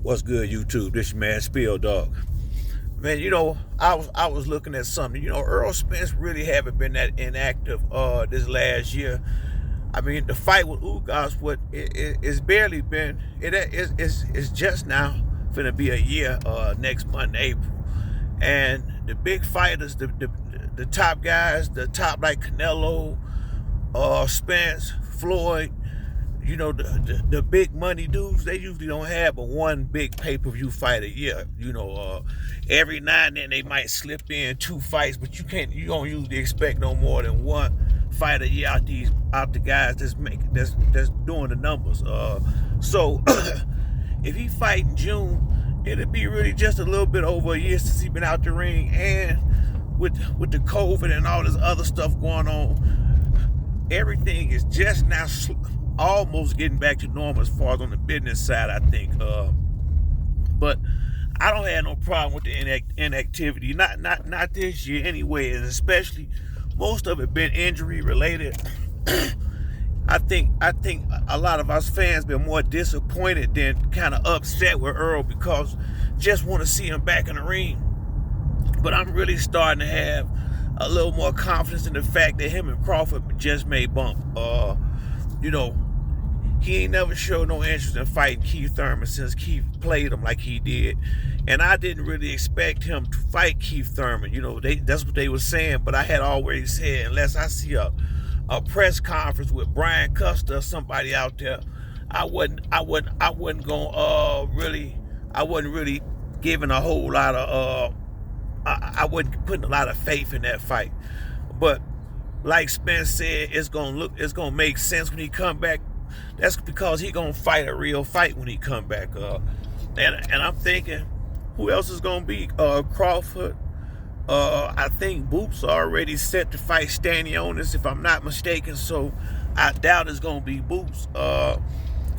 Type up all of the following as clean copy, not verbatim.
What's good, YouTube? This your man Spill Dog. Man, I was looking at something. Errol Spence really haven't been that inactive this last year. I mean, the fight with Ugas, it's barely been. It's just now finna be a year next month, April. And the big fighters, the top guys, the top like Canelo, Spence, Floyd, the big money dudes, they usually don't have but one big pay-per-view fight a year. Every now and then they might slip in two fights, but you don't usually expect no more than one fight a year out the guys that's doing the numbers. So if he fight in June, it'll be really just a little bit over a year since he been out the ring, and with the COVID and all this other stuff going on, everything is just now almost getting back to normal as far as on the business side, I think. But I don't have no problem with the inactivity, not this year anyway, and especially most of it been injury related. I think a lot of us fans been more disappointed than kind of upset with Errol, because just want to see him back in the ring. But I'm really starting to have a little more confidence in the fact that him and Crawford just may bump. He ain't never showed no interest in fighting Keith Thurman since Keith played him like he did. And I didn't really expect him to fight Keith Thurman. That's what they were saying, but I had already said, unless I see a press conference with Brian Custer or somebody out there, I wasn't really giving a whole lot of I wasn't putting a lot of faith in that fight. But like Spence said, it's gonna make sense when he come back. That's because he gonna fight a real fight when he come back. And I'm thinking, who else is gonna be? Crawford. I think Boots already set to fight Stanionis, if I'm not mistaken. So I doubt it's gonna be Boots.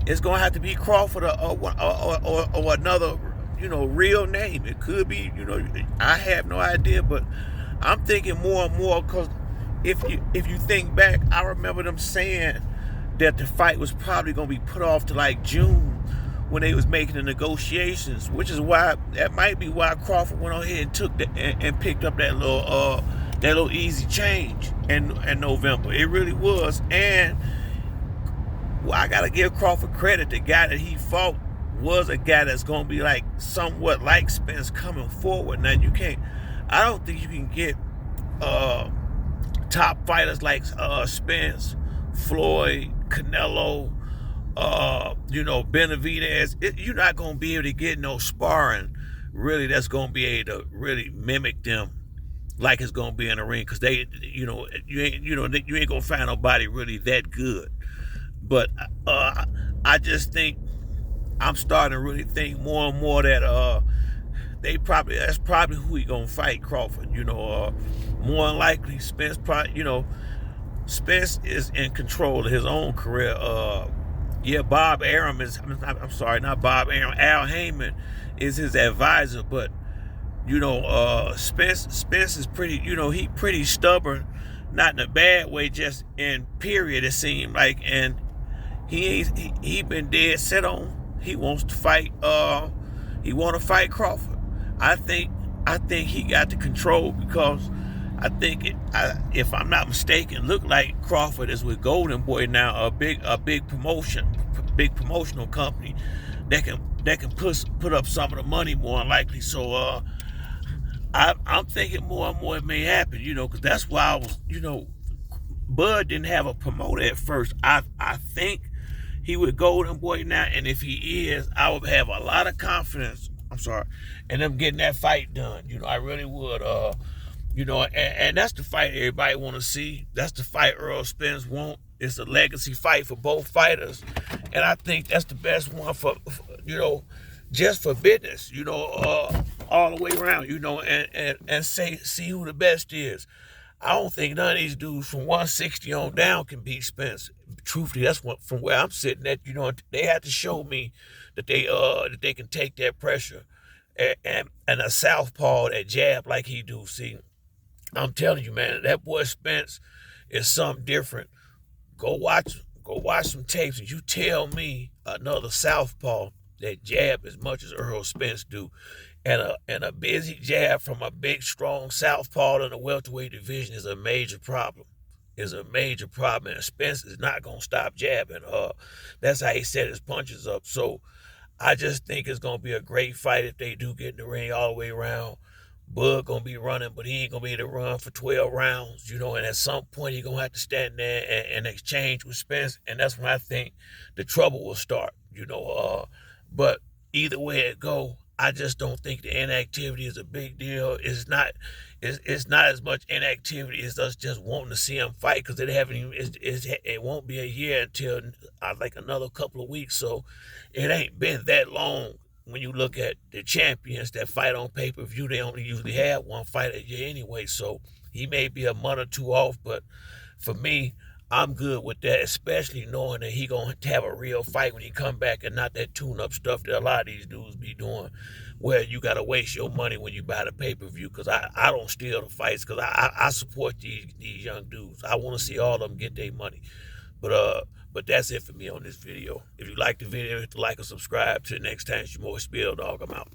It's gonna have to be Crawford or another, real name. It could be, I have no idea, but I'm thinking more and more, because if you think back, I remember them saying that the fight was probably going to be put off to like June when they was making the negotiations, which is why that might be why Crawford went on ahead and took and picked up that little easy change in November. It really was. And I gotta give Crawford credit. The guy that he fought was a guy that's gonna be like somewhat like Spence coming forward. Now I don't think you can get top fighters like Spence, Floyd, Canelo, Benavidez. You're not gonna be able to get no sparring really that's gonna be able to really mimic them like it's gonna be in the ring, because you ain't gonna find nobody really that good. But I just think I'm starting to really think more and more that that's probably who he gonna fight, Crawford. More than likely Spence Spence is in control of his own career. Bob Arum I'm sorry, not Bob Arum. Al Heyman is his advisor, but Spence is pretty. He pretty stubborn, not in a bad way, just in period. It seemed like, and he been dead set on he wants to fight. He want to fight Crawford. I think he got the control, because I think if I'm not mistaken, look like Crawford is with Golden Boy now, a big promotional company that can put up some of the money more than likely. So I'm thinking more and more it may happen, because that's why I was, Bud didn't have a promoter at first. I think he with Golden Boy now, and if he is, I would have a lot of confidence. I'm sorry, and them getting that fight done. I really would. And that's the fight everybody want to see. That's the fight Errol Spence want. It's a legacy fight for both fighters, and I think that's the best one for just for business. All the way around. And see who the best is. I don't think none of these dudes from 160 on down can beat Spence. Truthfully, that's what, from where I'm sitting at. They had to show me that they can take that pressure and a southpaw, that jab like he do. See, I'm telling you, man, that boy Spence is something different. Go watch some tapes, and you tell me another southpaw that jab as much as Errol Spence do. And a busy jab from a big, strong southpaw in the welterweight division is a major problem. Is a major problem. And Spence is not gonna stop jabbing. That's how he set his punches up. So I just think it's gonna be a great fight if they do get in the ring all the way around. Bud gonna be running, but he ain't gonna be able to run for 12 rounds, and at some point he gonna have to stand there and exchange with Spence, and that's when I think the trouble will start. But either way it go, I just don't think the inactivity is a big deal. It's not as much inactivity as us just wanting to see him fight, because it won't be a year until like another couple of weeks, so it ain't been that long. When you look at the champions that fight on pay-per-view, they only usually have one fight a year anyway. So he may be a month or two off, but for me, I'm good with that, especially knowing that he gonna have a real fight when he come back, and not that tune-up stuff that a lot of these dudes be doing, where you gotta waste your money when you buy the pay-per-view. Because I don't steal the fights, because I support these young dudes. I want to see all of them get their money. But that's it for me on this video. If you like the video, hit the like or subscribe. Till next time, it's your boy Spill Dog. I'm out.